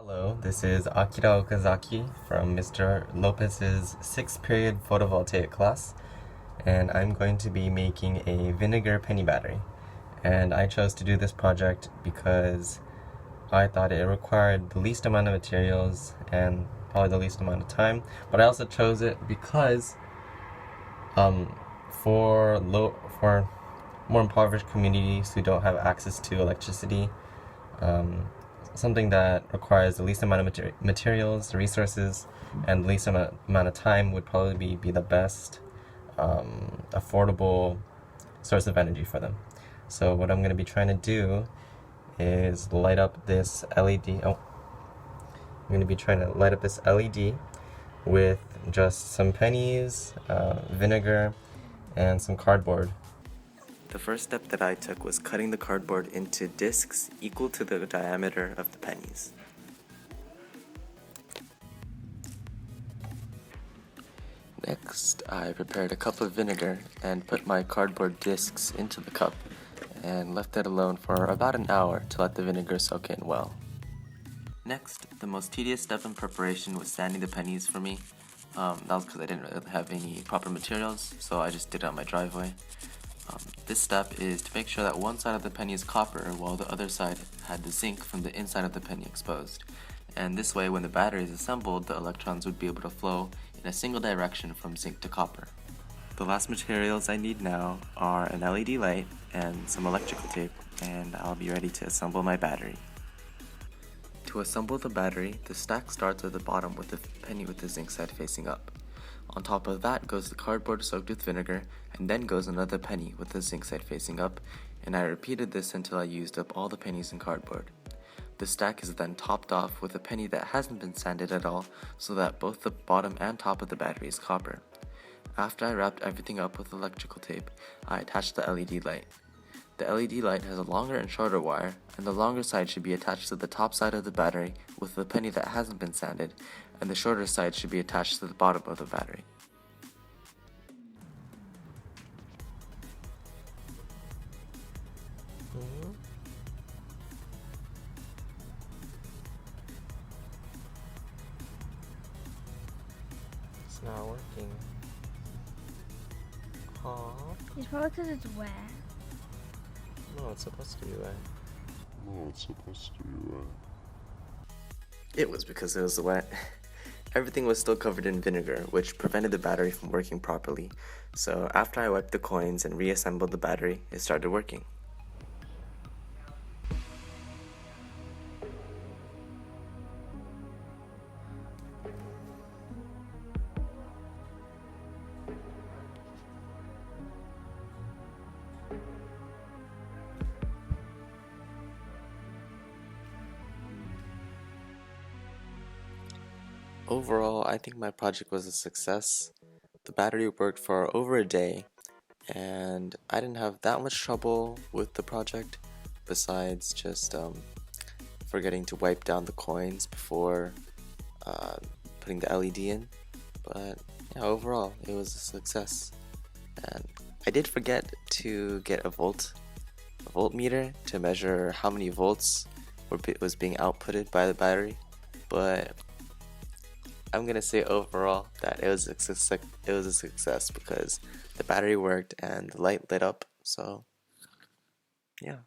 Hello, this is Akira Okazaki from Mr. Lopez's 6th period photovoltaic class, and I'm going to be making a vinegar penny battery. And I chose to do this project because I thought it required the least amount of materials and probably the least amount of time, but I also chose it because um, for more impoverished communities who don't have access to electricity, um, something that requires the least amount of materials, resources, and the least amount of time would probably be the best affordable source of energy for them. So what I'm going to be trying to do is light up this LED. I'm going to be trying to light up this LED with just some pennies, vinegar, and some cardboard. The first step that I took was cutting the cardboard into discs equal to the diameter of the pennies. Next, I prepared a cup of vinegar and put my cardboard discs into the cup and left it alone for about an hour to let the vinegar soak in well. Next, the most tedious step in preparation was sanding the pennies for me. That was because I didn't really have any proper materials, so I just did it on my driveway. This step is to make sure that one side of the penny is copper while the other side had the zinc from the inside of the penny exposed. And this way, when the battery is assembled, the electrons would be able to flow in a single direction from zinc to copper. The last materials I need now are an LED light and some electrical tape, and I'll be ready to assemble my battery. To assemble the battery, the stack starts at the bottom with the penny with the zinc side facing up. On top of that goes the cardboard soaked with vinegar, and then goes another penny with the zinc side facing up, and I repeated this until I used up all the pennies in cardboard. The stack is then topped off with a penny that hasn't been sanded at all, so that both the bottom and top of the battery is copper. After I wrapped everything up with electrical tape, I attached the LED light. The LED light has a longer and shorter wire, and the longer side should be attached to the top side of the battery with the penny that hasn't been sanded, and the shorter side should be attached to the bottom of the battery. It's not working. Aww. It's probably because it's wet. No, it's supposed to be wet. It was because it was wet. Everything was still covered in vinegar, which prevented the battery from working properly. So after I wiped the coins and reassembled the battery, it started working. Overall, I think my project was a success. The battery worked for over a day, and I didn't have that much trouble with the project, besides just forgetting to wipe down the coins before putting the LED in. But yeah, overall, it was a success. And I did forget to get a voltmeter to measure how many volts was being outputted by the battery, but I'm gonna say overall that it was a success because the battery worked and the light lit up. So yeah.